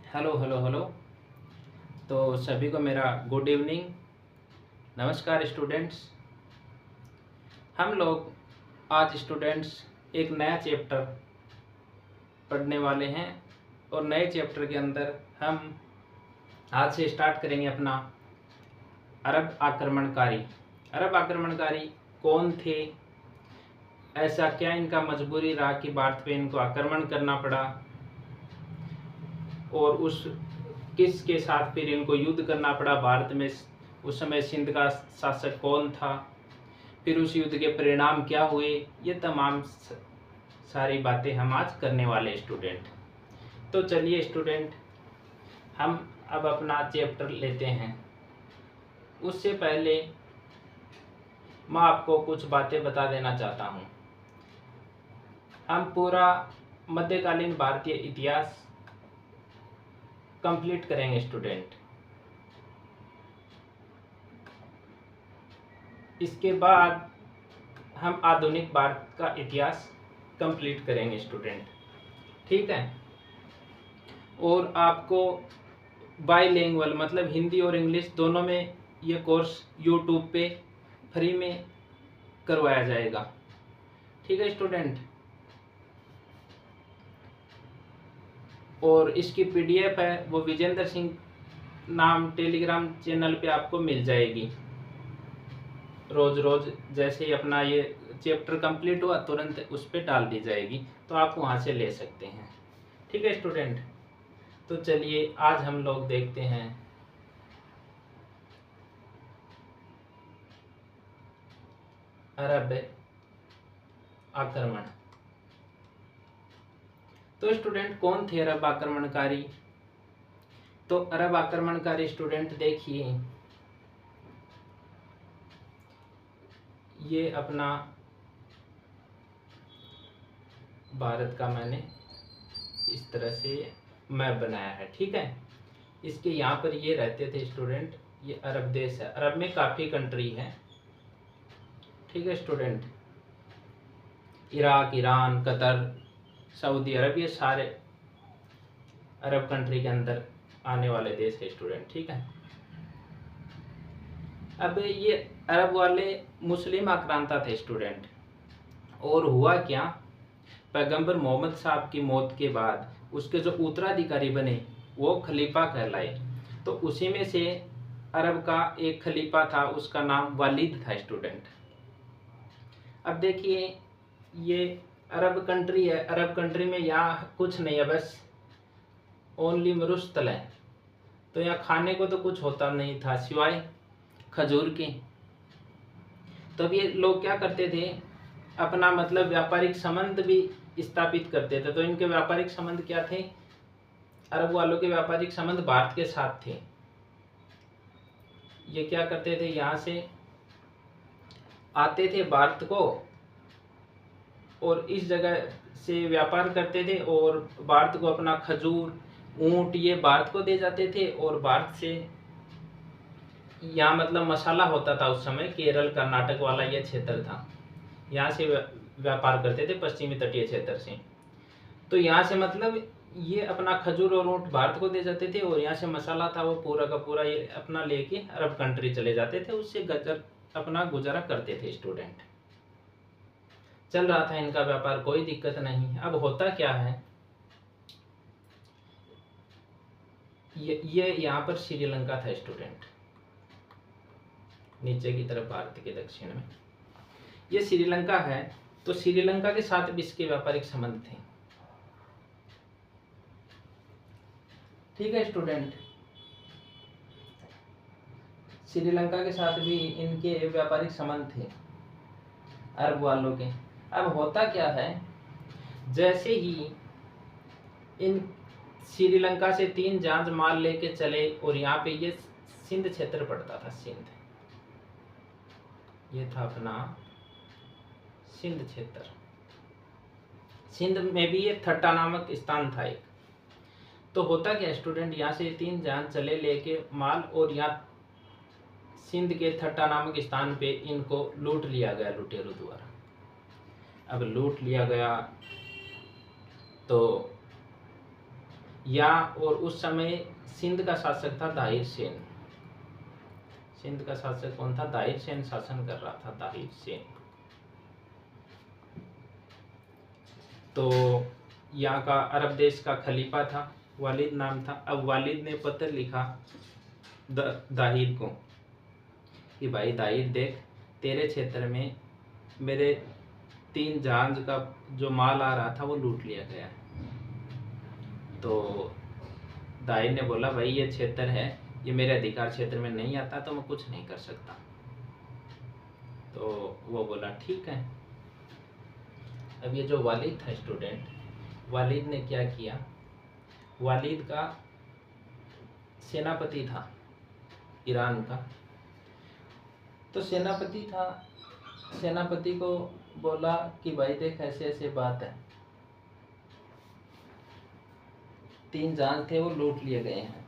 Hello hello hello. तो सभी को मेरा गुड इवनिंग। नमस्कार स्टूडेंट्स। हम लोग आज स्टूडेंट्स एक नया चैप्टर पढ़ने वाले हैं और नए चैप्टर के अंदर हम आज से स्टार्ट करेंगे अपना अरब आक्रमणकारी। अरब आक्रमणकारी कौन थे, ऐसा क्या इनका मजबूरी रहा कि भारत पे इनको आक्रमण करना पड़ा, और उस किस के साथ फिर इनको युद्ध करना पड़ा भारत में। उस समय सिंध का शासक कौन था, फिर उस युद्ध के परिणाम क्या हुए, ये तमाम सारी बातें हम आज करने वाले स्टूडेंट। तो चलिए स्टूडेंट, हम अब अपना चैप्टर लेते हैं। उससे पहले मैं आपको कुछ बातें बता देना चाहता हूँ। हम पूरा मध्यकालीन भारतीय इतिहास कंप्लीट करेंगे स्टूडेंट। इसके बाद हम आधुनिक भारत का इतिहास कंप्लीट करेंगे स्टूडेंट, ठीक है। और आपको बाईलिंगुअल मतलब हिंदी और इंग्लिश दोनों में ये कोर्स यूट्यूब पे फ्री में करवाया जाएगा, ठीक है स्टूडेंट। और इसकी पीडीएफ है वो विजेंद्र सिंह नाम टेलीग्राम चैनल पे आपको मिल जाएगी। रोज रोज जैसे ही अपना ये चैप्टर कंप्लीट हुआ तुरंत उस पर डाल दी जाएगी, तो आप वहाँ से ले सकते हैं, ठीक है स्टूडेंट। तो चलिए आज हम लोग देखते हैं अरब आक्रमण। तो स्टूडेंट कौन थे अरब आक्रमणकारी? तो अरब आक्रमणकारी स्टूडेंट देखिए, ये अपना भारत का मैंने इस तरह से मैप बनाया है, ठीक है। इसके यहाँ पर ये रहते थे स्टूडेंट। ये अरब देश है, अरब में काफ़ी कंट्री है, ठीक है student. Iraq, Iran, Qatar, Saudi Arab, ये सारे अरब कंट्री के अंदर आने वाले देश है स्टूडेंट, ठीक है। अब ये अरब वाले मुस्लिम आक्रांता थे स्टूडेंट। और हुआ क्या, पैगंबर मोहम्मद साहब की मौत के बाद उसके जो उत्तराधिकारी बने वो खलीफा कहलाए। तो उसी में से अरब का एक खलीफा था, उसका नाम वालिद था स्टूडेंट। अब देखिए ये अरब कंट्री है, अरब कंट्री में यहाँ कुछ नहीं है, बस ओनली मरुस्थल है। तो यहाँ खाने को तो कुछ होता नहीं था सिवाय खजूर के। तब ये लोग क्या करते थे, अपना मतलब व्यापारिक संबंध भी स्थापित करते थे। तो इनके व्यापारिक संबंध क्या थे, अरब वालों के व्यापारिक संबंध भारत के साथ थे। ये क्या करते थे, यहाँ से आते थे भारत को और इस जगह से व्यापार करते थे, और भारत को अपना खजूर, ऊंट ये भारत को दे जाते थे। और भारत से यहाँ मतलब मसाला होता था उस समय, केरल कर्नाटक वाला ये क्षेत्र था, यहाँ से व्यापार करते थे पश्चिमी तटीय क्षेत्र से। तो यहाँ से मतलब ये अपना खजूर और ऊंट भारत को दे जाते थे, और यहाँ से मसाला था वो पूरा का पूरा ये अपना लेके अरब कंट्री चले जाते थे, उससे अपना गुजारा करते थे स्टूडेंट। चल रहा था इनका व्यापार, कोई दिक्कत नहीं। अब होता क्या है, ये यहाँ पर श्रीलंका था स्टूडेंट, नीचे की तरफ भारत के दक्षिण में ये श्रीलंका है। तो श्रीलंका के साथ भी इसके व्यापारिक संबंध थे, ठीक है स्टूडेंट। श्रीलंका के साथ भी इनके व्यापारिक संबंध थे अरब वालों के। अब होता क्या है, जैसे ही इन श्रीलंका से 3 जहाज माल लेके चले, और यहाँ पे ये सिंध क्षेत्र पड़ता था, सिंध, ये था अपना सिंध क्षेत्र। सिंध में भी ये थट्टा नामक स्थान था एक। तो होता क्या स्टूडेंट, यहाँ से 3 जहाज चले लेके माल, और यहाँ सिंध के थट्टा नामक स्थान पे इनको लूट लिया गया लुटेरों द्वारा। अब लूट लिया गया तो या और उस समय सिंध का शासक था दाहिर सेन। सिंध का शासक कौन था? दाहिर सेन शासन कर रहा था, दाहिर सेन। तो यहाँ का अरब देश का खलीफा था, वालिद नाम था। अब वालिद ने पत्र लिखा दाहिर को कि भाई दाहिर देख, तेरे क्षेत्र में मेरे 3 जहाज का जो माल आ रहा था वो लूट लिया गया है। तो दाहिर ने बोला भाई ये क्षेत्र है, ये मेरे अधिकार क्षेत्र में नहीं आता तो मैं कुछ नहीं कर सकता। तो वो बोला ठीक है। अब ये जो वालिद था स्टूडेंट, वालिद ने क्या किया, वालिद का सेनापति था ईरान का। तो सेनापति था, सेनापति को बोला कि भाई देख ऐसे ऐसे बात है, 3 जहाज थे वो लूट लिए गए हैं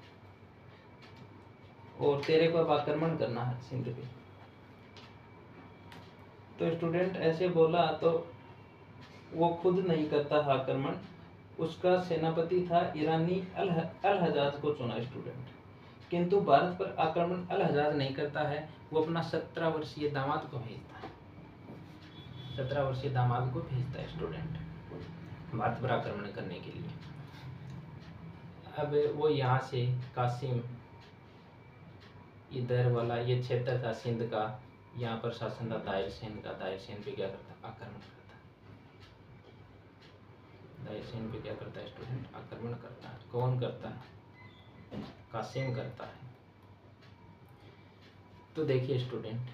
और तेरे को अब आक्रमण करना है सिंध पे। तो स्टूडेंट ऐसे बोला तो वो खुद नहीं करता आक्रमण, उसका सेनापति था ईरानी अल हजाज को चुना स्टूडेंट। किंतु भारत पर आक्रमण अल हजाज नहीं करता है, वो अपना 17 वर्षीय दामाद को भेजता है। 17 वर्षीय दामाद को भेजता है स्टूडेंट भारत पर आक्रमण करने के लिए। अब वो यहाँ से कासिम, इधर वाला ये क्षेत्र था सिंध का, यहाँ पर शासन था दाहिर सेन का। दाहिर सेन पे क्या करता? आक्रमण करता है। दाहिर सेन पे क्या करता है स्टूडेंट? आक्रमण करता है। कौन करता है? कासिम करता है। तो देखिए स्टूडेंट,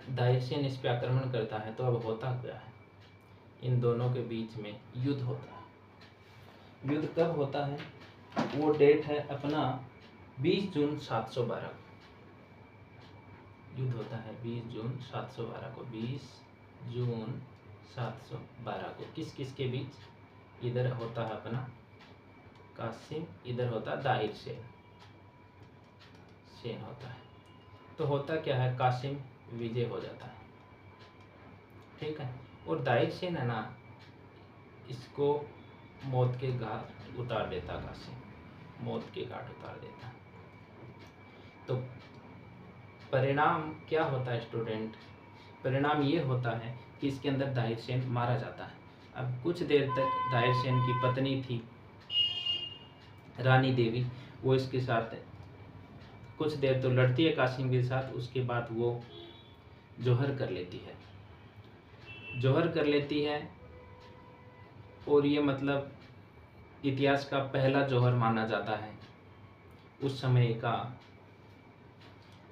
दाहिर सेन इस पे आक्रमण करता है तो अब होता क्या है, इन दोनों के बीच में युद्ध होता है। युद्ध कब होता है? वो डेट है अपना 20 जून 712 को। युद्ध होता है 20 जून 712 को। 20 जून 712 को किस किस के बीच? इधर होता है अपना कासिम, इधर होता है दाहिर सेन, सेन होता है। तो होता क्या है, कासिम विजय हो जाता है, ठीक है। और दाहिर सेन है ना, इसको मौत के घाट उतार देता, कासिम मौत के घाट उतार देता। तो परिणाम क्या होता है स्टूडेंट? परिणाम ये होता है कि इसके अंदर दाहिर सेन मारा जाता है। अब कुछ देर तक दाहिर सेन की पत्नी थी रानी देवी, वो इसके साथ कुछ देर तो लड़ती है कासिम के साथ, उसके बाद वो जोहर कर लेती है। जोहर कर लेती है और ये मतलब इतिहास का पहला जोहर माना जाता है उस समय का।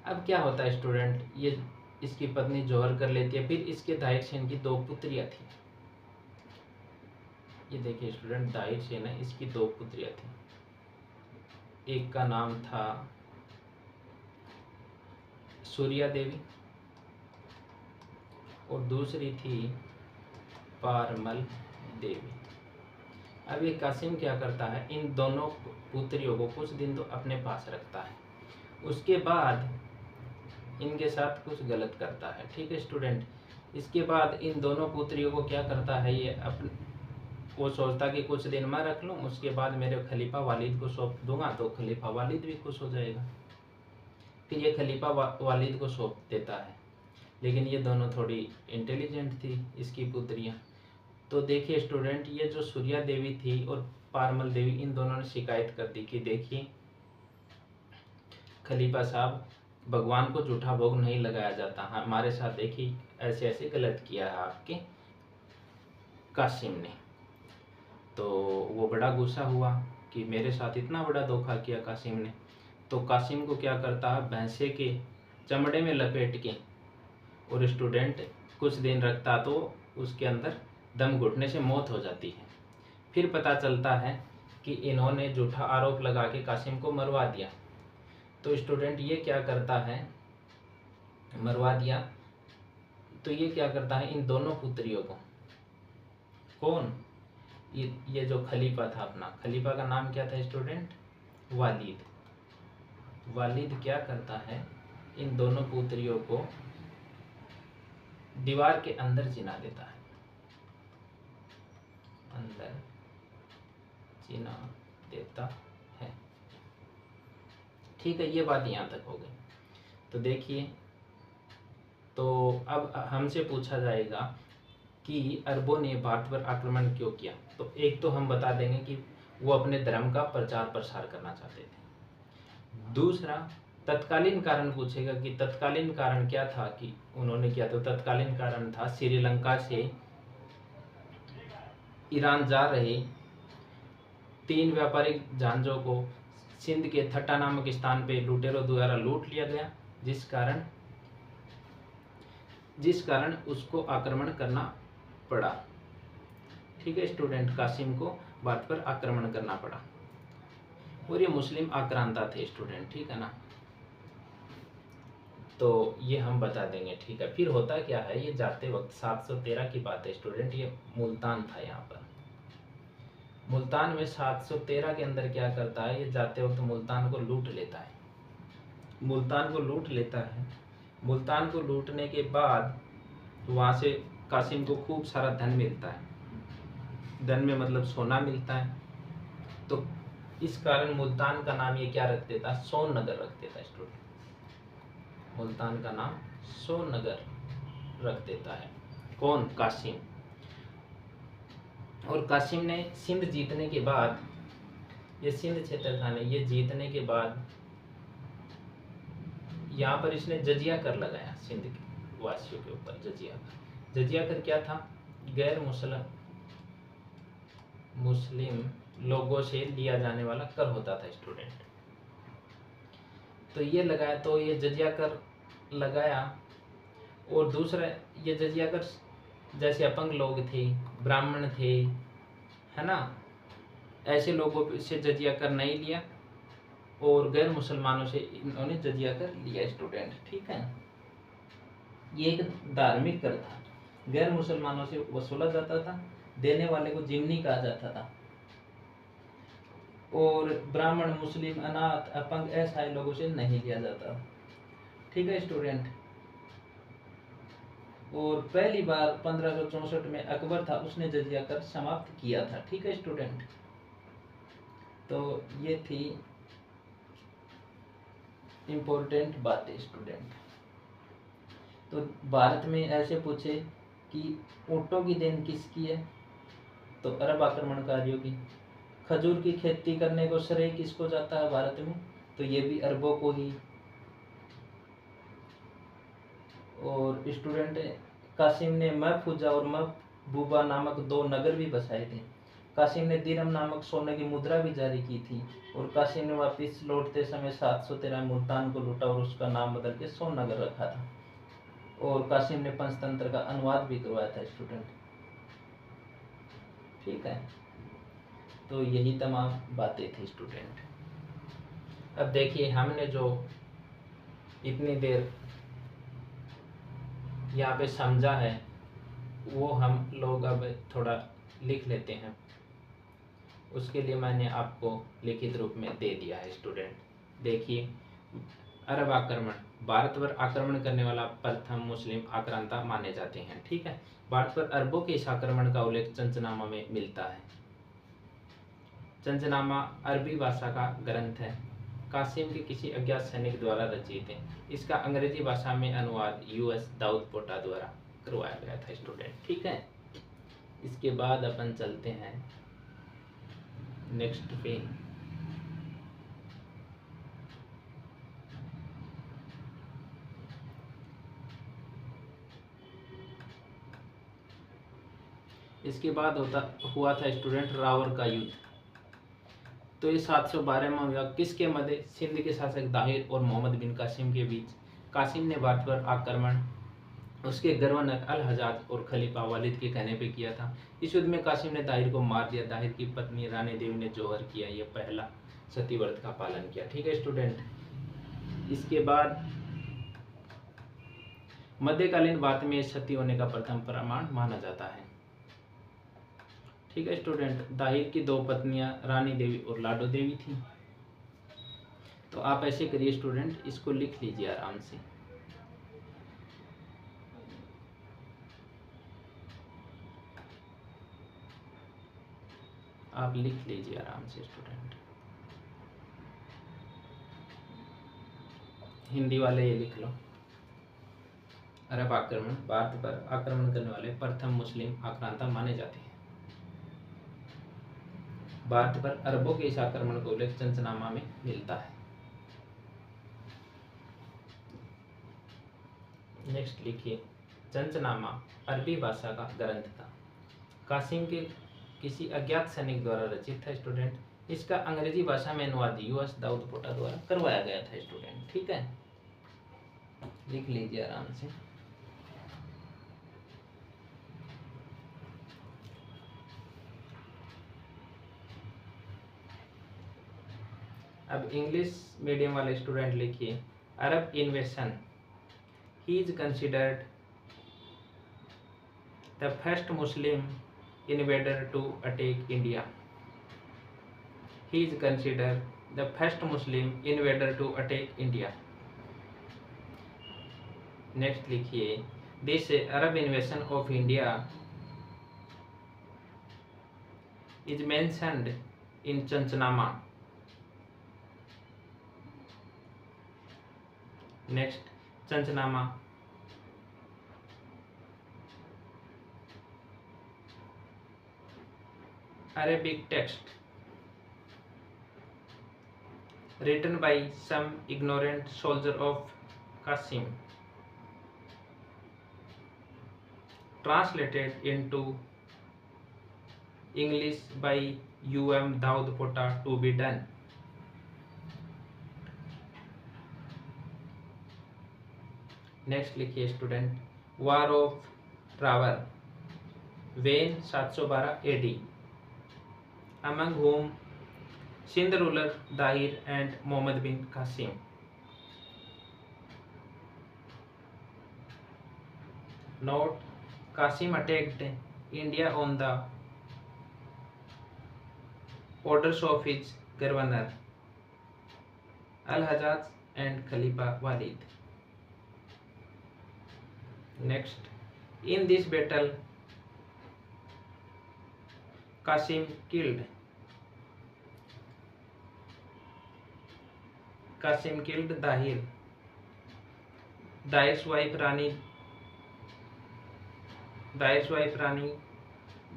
अब क्या होता है स्टूडेंट, ये इसकी पत्नी जोहर कर लेती है, फिर इसके दाहिर सेन की 2 पुत्रियां थी। ये देखिए स्टूडेंट, दाहिर सेन है, इसकी 2 पुत्रियां थी। एक का नाम था सूर्या देवी और दूसरी थी पारमल देवी। अब ये कासिम क्या करता है, इन दोनों पुत्रियों को कुछ दिन तो अपने पास रखता है, उसके बाद इनके साथ कुछ गलत करता है, ठीक है स्टूडेंट। इसके बाद इन दोनों पुत्रियों को क्या करता है, ये अपने वो सोचता कि कुछ दिन मैं रख लूँ, उसके बाद मेरे खलीफा वालिद को सौंप दूंगा तो खलीफा वालिद भी खुश हो जाएगा। फिर ये खलीफा वालिद को सौंप देता है। लेकिन ये दोनों थोड़ी इंटेलिजेंट थी इसकी पुत्रियाँ। तो देखिए स्टूडेंट, ये जो सूर्या देवी थी और पारमल देवी, इन दोनों ने शिकायत कर दी कि देखिए खलीफा साहब, भगवान को झूठा भोग नहीं लगाया जाता, हमारे साथ देखिए ऐसे ऐसे गलत किया है आपके कासिम ने। तो वो बड़ा गुस्सा हुआ कि मेरे साथ इतना बड़ा धोखा किया कासिम ने। तो कासिम को क्या करता है, भैंसे के चमड़े में लपेट के और स्टूडेंट कुछ दिन रखता तो उसके अंदर दम घुटने से मौत हो जाती है। फिर पता चलता है कि इन्होंने झूठा आरोप लगा के कासिम को मरवा दिया। तो स्टूडेंट ये क्या करता है, मरवा दिया, तो ये क्या करता है, इन दोनों पुत्रियों को, कौन, ये जो खलीफा था अपना, खलीफा का नाम क्या था स्टूडेंट, वालिद। वालिद क्या करता है, इन दोनों पुत्रियों को दीवार के अंदर चिना देता है, अंदर चिन्ह देता है। ठीक है, ये बात यहाँ तक हो गई। तो देखिए, तो अब हमसे पूछा जाएगा कि अरबों ने भारत पर आक्रमण क्यों किया। तो एक तो हम बता देंगे कि वो अपने धर्म का प्रचार प्रसार करना चाहते थे। दूसरा, तत्कालीन कारण पूछेगा कि तत्कालीन कारण क्या था कि उन्होंने किया। तो तत्कालीन कारण था श्रीलंका से ईरान जा रहे 3 व्यापारिक जहाजों को सिंध के थट्टा नामक स्थान पे लुटेरों द्वारा लूट लिया गया, जिस कारण उसको आक्रमण करना पड़ा। ठीक है स्टूडेंट, कासिम को भारत पर आक्रमण करना पड़ा और ये मुस्लिम आक्रांता थे स्टूडेंट, ठीक है ना। तो ये हम बता देंगे, ठीक है। फिर होता क्या है, ये जाते वक्त 713 की बात है स्टूडेंट, ये मुल्तान था। यहाँ पर मुल्तान में 713 के अंदर क्या करता है, ये जाते वक्त मुल्तान को लूट लेता है। मुल्तान को लूट लेता है। मुल्तान को लूटने के बाद वहाँ से कासिम को खूब सारा धन मिलता है। धन में मतलब सोना मिलता है। तो इस कारण मुल्तान का नाम ये क्या रख देता, सोन नगर रख देता है स्टूडेंट। मुल्तान का नाम सोन नगर रख देता है। कौन, कासिम। और कासिम ने सिंध जीतने के बाद, ये सिंध क्षेत्र था ना, ये जीतने के बाद यहाँ पर इसने जजिया कर लगाया सिंध के वासियों के ऊपर। जजिया कर, जजिया कर क्या था, गैर मुस्लिम लोगों से लिया जाने वाला कर होता था स्टूडेंट। तो ये लगाया, तो ये जजिया कर लगाया। और दूसरा, ये जजिया कर जैसे अपंग लोग थे, ब्राह्मण थे, है ना, ऐसे लोगों से जजिया कर नहीं लिया और गैर मुसलमानों से इन्होंने जजिया कर लिया स्टूडेंट, ठीक है। ये एक धार्मिक कर था, गैर मुसलमानों से वसूला जाता था, देने वाले को जिम्नी कहा जाता था। और ब्राह्मण, मुस्लिम, अनाथ, अपंग ऐसे लोगों से नहीं लिया जाता, ठीक है स्टूडेंट। और पहली बार 1564 में अकबर था, उसने जजिया कर समाप्त किया था, ठीक है स्टूडेंट। तो ये थी इम्पोर्टेंट बातें स्टूडेंट। तो भारत में ऐसे पूछे कि ऊँटों की देन किसकी है, तो अरब आक्रमणकारियों की। खजूर की खेती करने को श्रेय किसको जाता है भारत में, तो ये भी अरबों को ही। और स्टूडेंट, कासिम ने महफूजा और महबूबा नामक 2 नगर भी बसाए थे। कासिम ने दिरहम नामक सोने की मुद्रा भी जारी की थी। और कासिम ने वापस लौटते समय 713 मुल्तान को लूटा और उसका नाम बदल के सोन नगर रखा था। और कासिम ने पंचतंत्र का अनुवाद भी करवाया था स्टूडेंट, ठीक है। तो यही तमाम बातें थी स्टूडेंट। अब देखिए, हमने जो इतनी देर यहाँ पे समझा है वो हम लोग अब थोड़ा लिख लेते हैं। उसके लिए मैंने आपको लिखित रूप में दे दिया है स्टूडेंट। देखिए, अरब आक्रमण, भारत पर आक्रमण करने वाला प्रथम मुस्लिम आक्रांता माने जाते हैं, ठीक है। भारत पर अरबों के इस आक्रमण का उल्लेख चंचनामा में मिलता है। चंचनामा अरबी भाषा का ग्रंथ है, कासिम के किसी अज्ञात सैनिक द्वारा रचित है। इसका अंग्रेजी भाषा में अनुवाद US दाऊद पोटा द्वारा करवाया गया था स्टूडेंट, ठीक है। इसके बाद अपन चलते हैं नेक्स्ट पे। इसके बाद हुआ था स्टूडेंट रावर का युद्ध। तो ये 712 में हुआ, किसके मध्य, सिंध के शासक दाहिर और मोहम्मद बिन कासिम के बीच। कासिम ने भारत पर आक्रमण उसके गवर्नर अल हजाज और खलीफा वालिद के कहने पे किया था। इस युद्ध में कासिम ने दाहिर को मार दिया। दाहिर की पत्नी रानी देवी ने जौहर किया, यह पहला सती व्रत का पालन किया, ठीक है स्टूडेंट। इसके बाद मध्यकालीन भारत में सती होने का प्रथम प्रमाण माना जाता है, ठीक है स्टूडेंट। दाहिर की 2 पत्नियां रानी देवी और लाडो देवी थी। तो आप ऐसे करिए स्टूडेंट, इसको लिख लीजिए आराम से। आप लिख लीजिए आराम से स्टूडेंट। हिंदी वाले ये लिख लो। अरब आक्रमण, भारत पर आक्रमण करने वाले प्रथम मुस्लिम आक्रांता माने जाते हैं। भारत पर अरबों के इस आक्रमण का उल्लेख चंचनामा में मिलता है। नेक्स्ट लिखिए, चंचनामा अरबी भाषा का ग्रंथ था। कासिम के किसी अज्ञात सैनिक द्वारा रचित था स्टूडेंट। इसका अंग्रेजी भाषा में अनुवाद यूएस दाऊद पोटा द्वारा करवाया गया था स्टूडेंट। ठीक है, लिख लीजिए आराम से। अब इंग्लिश मीडियम वाले स्टूडेंट लिखिए, Arab invasion he is considered the first Muslim invader to attack India. He is considered the first Muslim invader to attack India. Next लिखिए, this Arab invasion of India is mentioned in Chachnama. Next, Chachnama Arabic text written by some ignorant soldier of Qasim, translated into English by U.M. Daud Pota to be done. Next लिखिए student, war of Rawar when 712 AD, among whom Sindh ruler Dahir and Muhammad bin Qasim. Note, Qasim attacked India on the orders of his governor Al-Hajjaj and Khalifa Walid. Next, in this battle Qasim killed Dahir. Dahir's wife Rani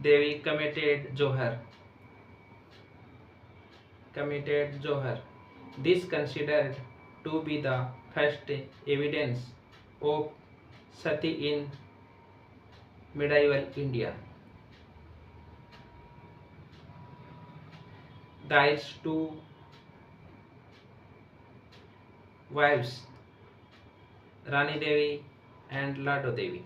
Devi committed Johar. This considered to be the first evidence of sati in medieval India. Dahir's two wives, Rani Devi and Lado Devi.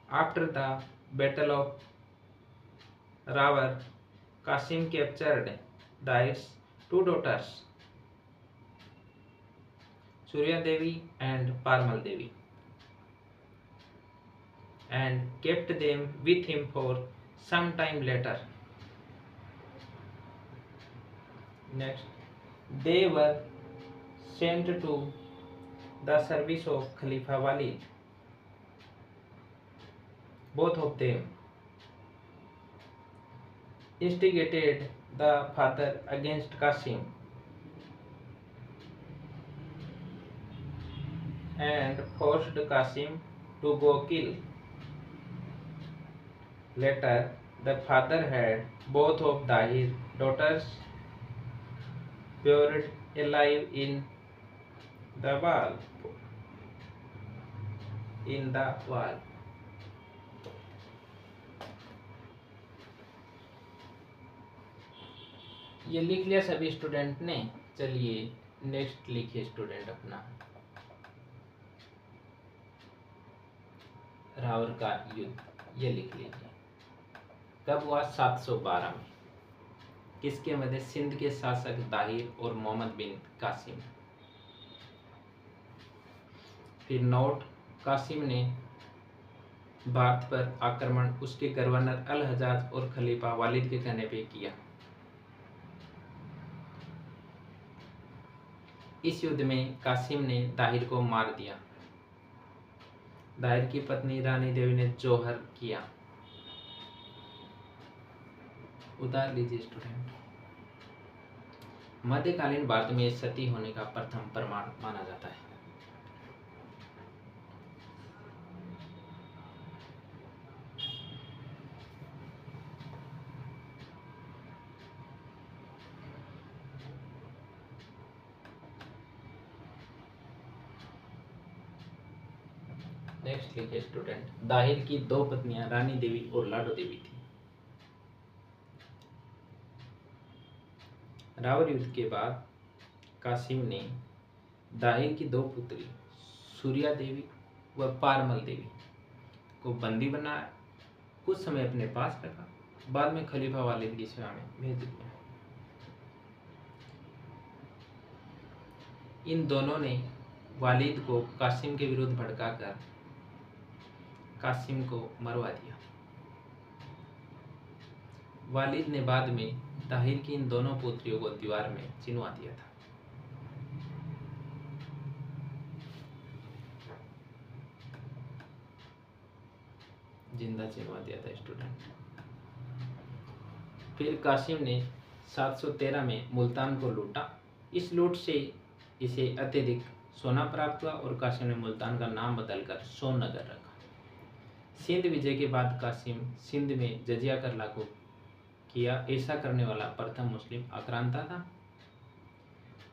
After the Battle of Rawar, Qasim captured Dahir's two daughters, Surya Devi and Parmal Devi, and kept them with him for some time later. Next, they were sent to the service of Khalifa Walid. Both of them instigated the father against Qasim and forced Qasim to go kill. Later, the father had both of Dahir's daughters buried alive in the wall. ये लिख लिया सभी student ने। चलिए next लिखिए student अपना, रावर का युद्ध ये लिख लीजिए। कब हुआ? 712 में। किसके मध्य? सिंध के शासक दाहिर और मोहम्मद बिन कासिम। फिर नोट, कासिम ने भारत पर आक्रमण उसके गवर्नर अल हजाज और खलीफा वालिद के कहने पे किया। इस युद्ध में कासिम ने दाहिर को मार दिया। दाहिर की पत्नी रानी देवी ने जोहर किया। उतार लीजिए स्टूडेंट। मध्यकालीन भारत में सती होने का प्रथम प्रमाण माना जाता है। नेक्स्ट लिखिए स्टूडेंट, दाहिर की दो पत्नियां रानी देवी और लाडो देवी थी। रावण युद्ध के बाद कासिम ने दाहिर की दो पुत्री सूर्या देवी व पारमल देवी को बंदी बनाया, कुछ समय अपने पास रखा, बाद में खलीफा वालिद की सेवा में भेज दिया। इन दोनों ने वालिद को कासिम के विरुद्ध भड़काकर कासिम को मरवा दिया। वालिद ने बाद में ताहिर की इन दोनों पुत्रियों को दीवार में चिनवा दिया था। जिंदा चिनवा दिया था स्टूडेंट। फिर कासिम ने 713 में मुल्तान को लूटा। इस लूट से इसे अत्यधिक सोना प्राप्त हुआ और कासिम ने मुल्तान का नाम बदलकर सोननगर रखा। सिंध विजय के बाद कासिम सिंध में जजिया कर लागू किया। ऐसा करने वाला प्रथम मुस्लिम आक्रांता था।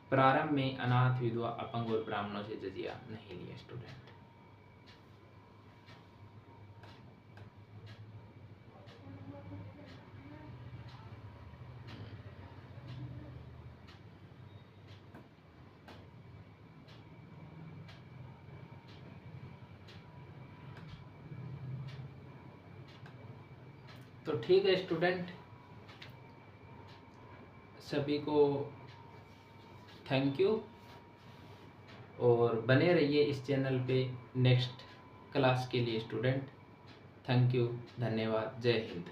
प्रारंभ में अनाथ, विधवा, अपंग और ब्राह्मणों से जजिया नहीं लिया स्टूडेंट। तो ठीक है स्टूडेंट, सभी को थैंक यू और बने रहिए इस चैनल पे नेक्स्ट क्लास के लिए स्टूडेंट। थैंक यू, धन्यवाद, जय हिंद।